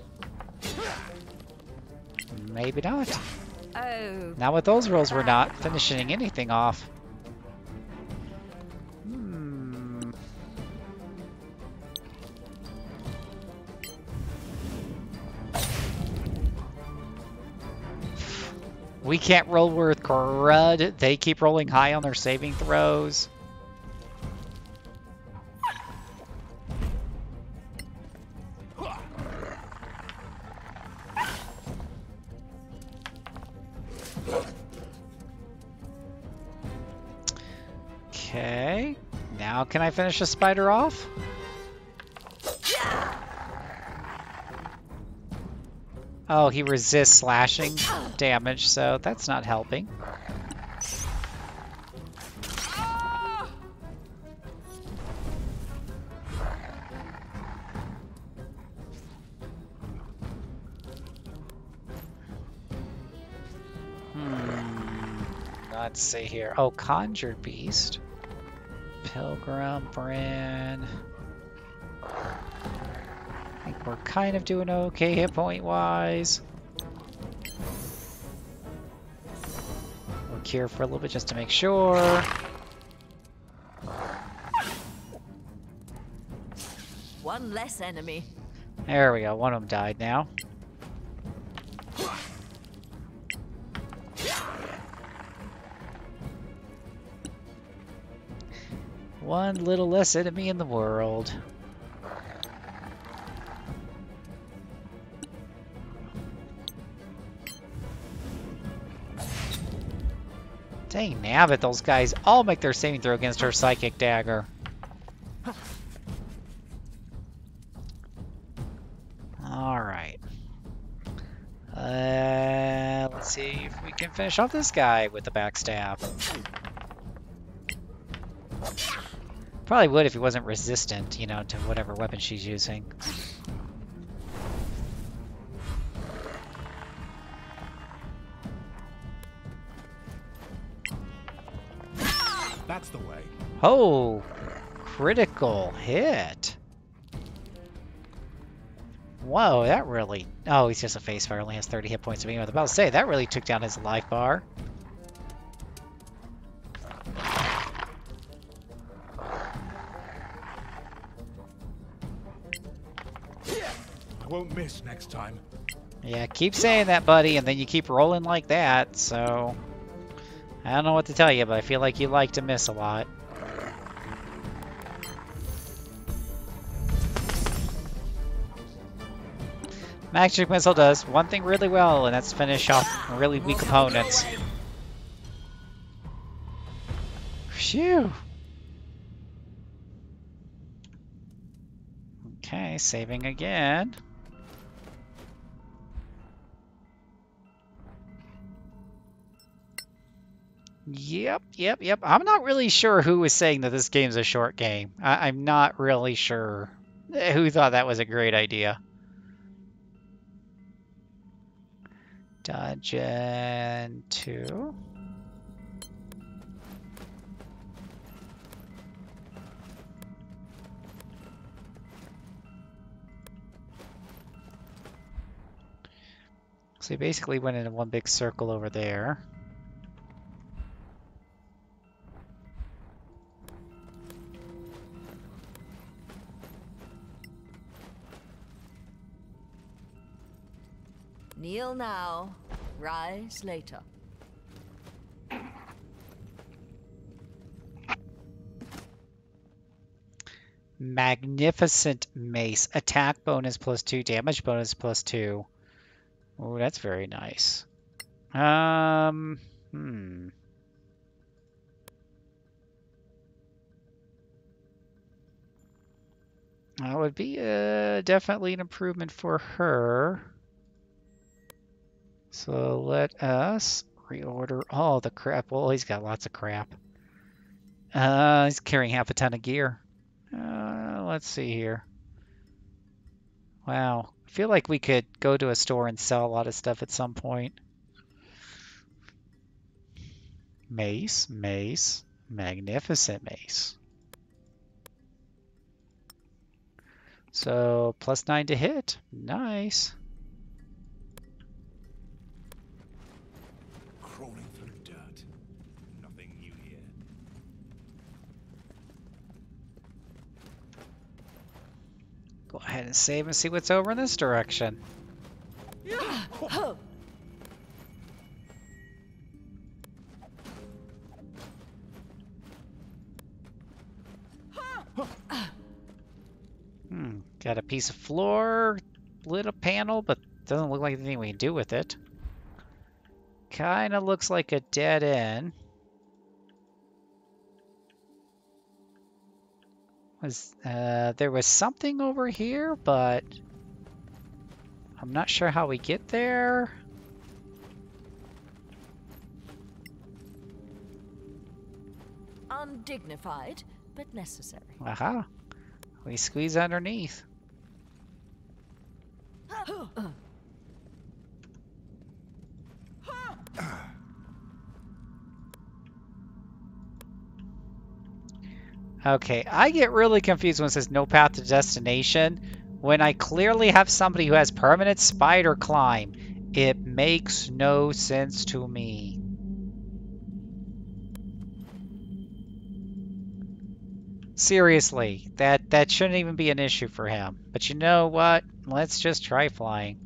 Maybe not. Oh. Now with those rolls, we're not finishing anything off. We can't roll worth crud. They keep rolling high on their saving throws. Okay. Now can I finish the spider off? Oh, he resists slashing damage, so that's not helping. Let's see here. Oh, Conjured Beast. Pilgrim, Bryn. I think we're kind of doing okay hit point wise. We'll cure for a little bit just to make sure. One less enemy. There we go. One of them died now. One little less enemy in the world. Dang nabbit, those guys all make their saving throw against her psychic dagger. Alright. Let's see if we can finish off this guy with the backstab. Probably would if he wasn't resistant, you know, to whatever weapon she's using. That's the way. Oh, critical hit. Whoa, that really... Oh, he's just a face fire, only has 30 hit points to begin with. About to say, that really took down his life bar. Won't miss next time. Yeah, keep saying that, buddy, and then you keep rolling like that, so... I don't know what to tell you, but I feel like you like to miss a lot. Magic Missile does one thing really well, and that's finish off really weak opponents. Phew! Okay, saving again. Yep. I'm not really sure who was saying that this game's a short game. I'm not really sure who thought that was a great idea. Dungeon 2. So he basically went into one big circle over there. Kneel now, rise later. Magnificent Mace. Attack bonus +2, damage bonus +2. Oh, that's very nice. That would be definitely an improvement for her. So let us reorder all the crap. Well, he's got lots of crap. He's carrying half a ton of gear. Let's see here. Wow. I feel like we could go to a store and sell a lot of stuff at some point. Mace. Magnificent Mace. So, +9 to hit. Nice. Crawling through dirt. Nothing new here. Go ahead and save and see what's over in this direction. Got a piece of floor, little panel, but doesn't look like anything we can do with it. Kind of looks like a dead end. There was something over here, but I'm not sure how we get there. Undignified, but necessary. Aha. We squeeze underneath. Okay, I get really confused when it says no path to destination when I clearly have somebody who has permanent spider climb. It makes no sense to me. Seriously, that shouldn't even be an issue for him. But you know what? Let's just try flying.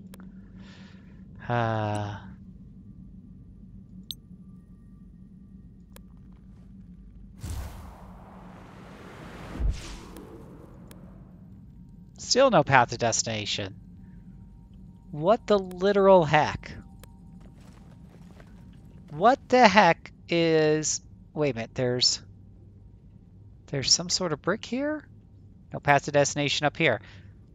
Still no path to destination. What the literal heck? What the heck is... Wait a minute, there's some sort of brick here? No path to destination up here.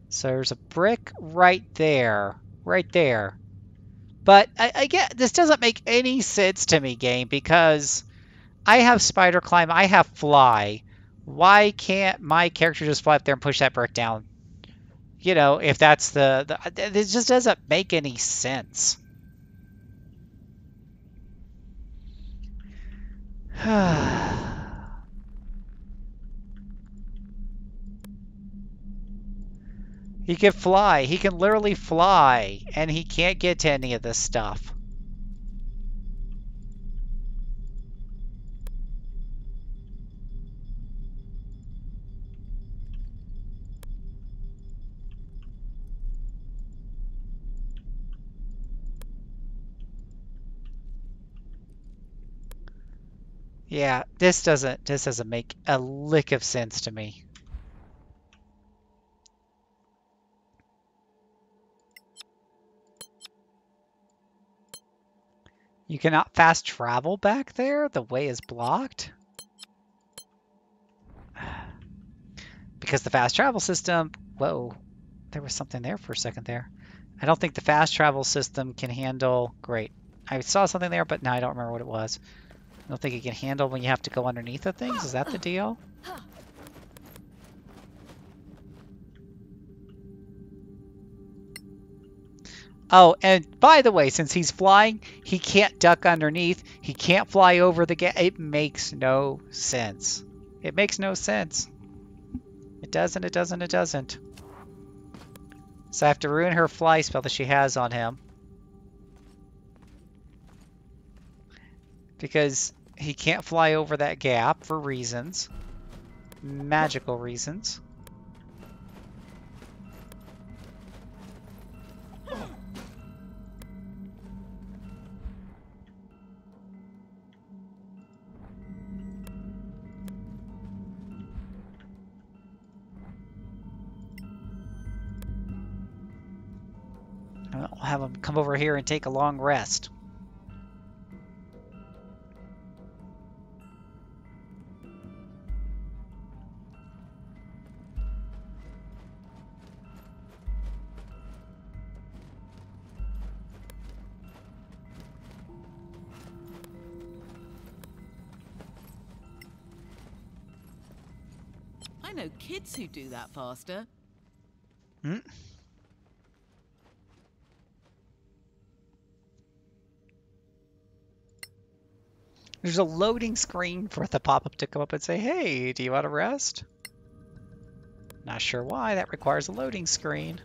So there's a brick right there. Right there. But I get... This doesn't make any sense to me, game, because I have spider climb, I have fly. Why can't my character just fly up there and push that brick down? You know, if that's it just doesn't make any sense. He can fly. He can literally fly, and he can't get to any of this stuff. Yeah, this doesn't make a lick of sense to me. You cannot fast travel back there? The way is blocked? Because the fast travel system... Whoa, there was something there for a second there. I don't think the fast travel system can handle... Great. I saw something there, but now I don't remember what it was. I don't think it can handle when you have to go underneath of things. Is that the deal? Oh, and by the way, since he's flying, he can't duck underneath. He can't fly over the gate. It makes no sense. It makes no sense. It doesn't, it doesn't, it doesn't. So I have to ruin her fly spell that she has on him. Because he can't fly over that gap for reasons. Magical reasons. I'll have him come over here and take a long rest. I know kids who do that faster. Hmm? There's a loading screen for the pop-up to come up and say, hey, do you want to rest? Not sure why that requires a loading screen.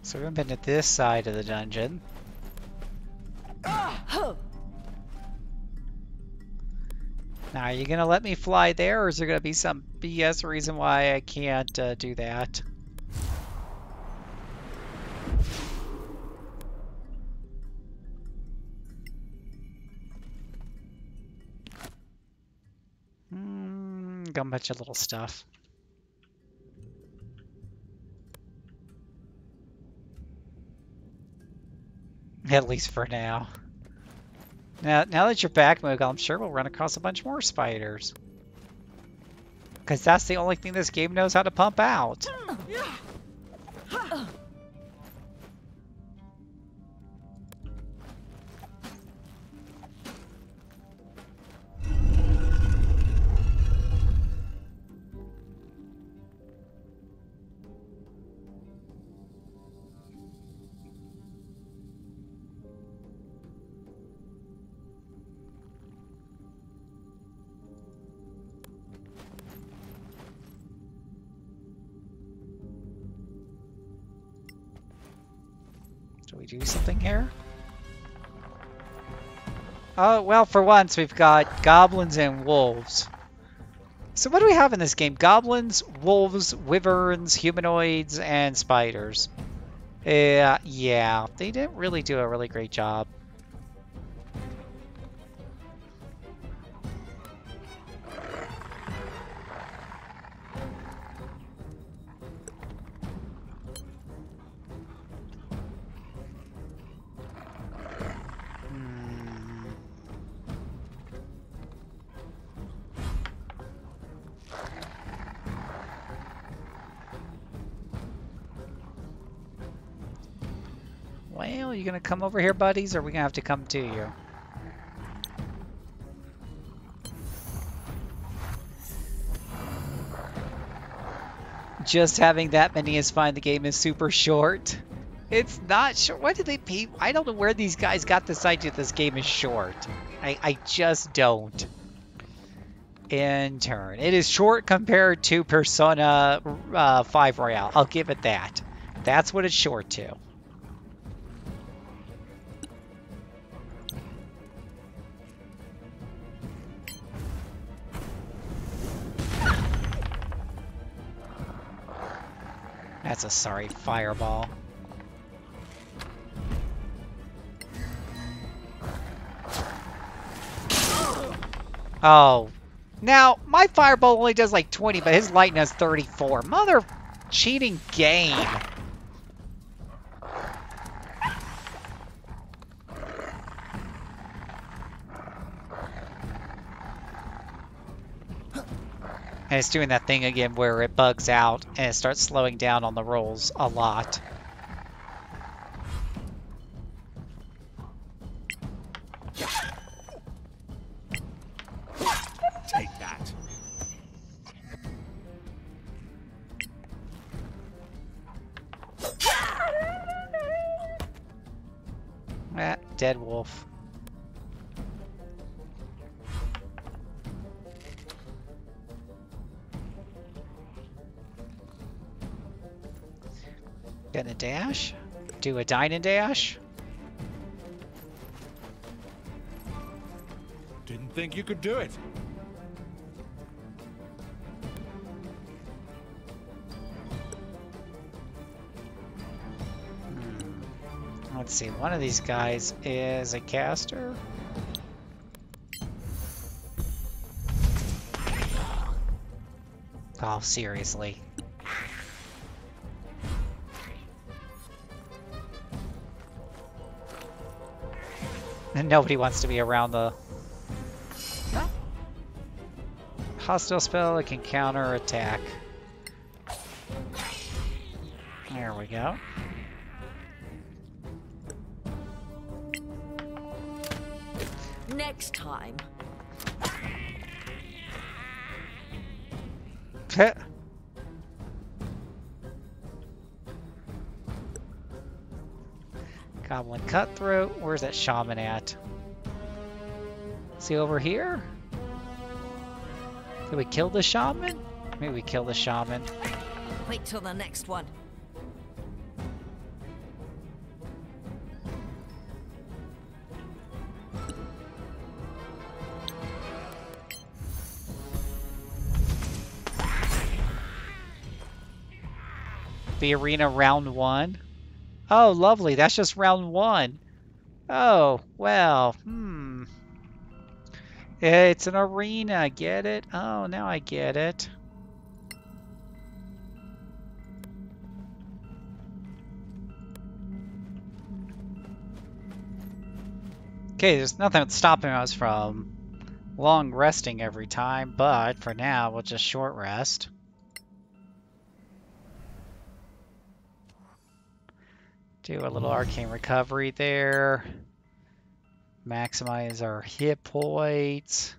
So we haven't been to this side of the dungeon. Now, are you gonna let me fly there, or is there gonna be some BS reason why I can't do that? Got a bunch of little stuff. At least for now. Now that you're back, Moogle, I'm sure we'll run across a bunch more spiders. Because that's the only thing this game knows how to pump out. Do we do something here? Oh, well, for once we've got goblins and wolves. So what do we have in this game? Goblins, wolves, wyverns, humanoids, and spiders. Yeah, they didn't really do a really great job. Well, you gonna come over here, buddies, or are we gonna have to come to you? Just having that many is fine. The game is super short. It's not short. What did they pay? I don't know where these guys got this idea this game is short. I just don't. In turn. It is short compared to Persona 5 Royale. I'll give it that. That's what it's short to. That's a sorry fireball. Oh. Now, my fireball only does like 20, but his lightning has 34. Mother cheating game. And it's doing that thing again where it bugs out and it starts slowing down on the rolls a lot. Take that. Dead wolf. Gonna dash? Do a dine and dash? Didn't think you could do it. Let's see, one of these guys is a caster. Oh, seriously. And nobody wants to be around the hostile spell. It can counter attack. There we go. Next time. Goblin Cutthroat. Where's that shaman at? Is he over here? Did we kill the shaman? Maybe we kill the shaman. Wait till the next one. be arena round 1. Oh, lovely. That's just round 1. Oh, well, It's an arena, get it? Oh, now I get it. Okay, there's nothing that's stopping us from long resting every time, but for now, we'll just short rest. Do a little arcane recovery there. Maximize our hit points.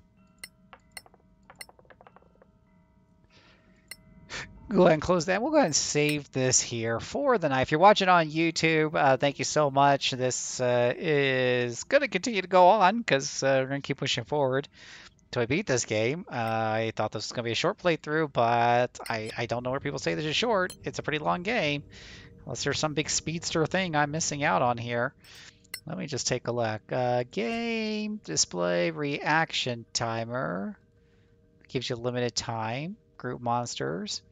Go ahead and close that. We'll go ahead and save this here for the night. If you're watching on YouTube, thank you so much. This is going to continue to go on because we're going to keep pushing forward till I beat this game. I thought this was going to be a short playthrough, but I don't know where people say this is short. It's a pretty long game. Unless there's some big speedster thing I'm missing out on here. Let me just take a look. Game, display, reaction timer. Gives you limited time. Group monsters.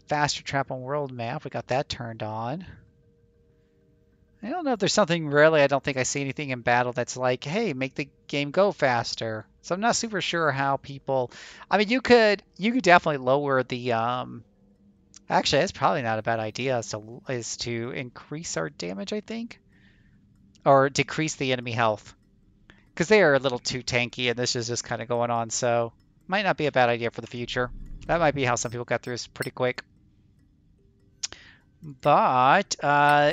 Faster trap on world map. We got that turned on. I don't know if there's something really, I don't think I see anything in battle that's like, hey, make the game go faster. So I'm not super sure how people, I mean, you could definitely lower the, actually, that's probably not a bad idea, is to increase our damage, I think, or decrease the enemy health, because they are a little too tanky, and this is just kind of going on, so might not be a bad idea for the future. That might be how some people got through this pretty quick. But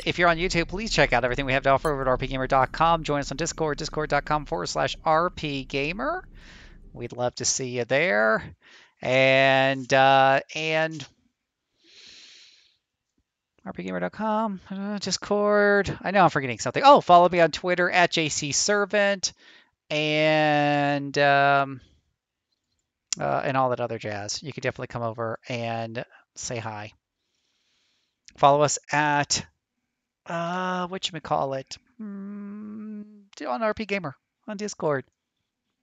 if you're on YouTube, please check out everything we have to offer over at rpgamer.com. Join us on Discord, discord.com/rpgamer. We'd love to see you there. And rpgamer.com, Discord. I know I'm forgetting something. Oh, follow me on Twitter at JCServant and all that other jazz. You could definitely come over and say hi. Follow us at whatchamacallit on RP Gamer on Discord.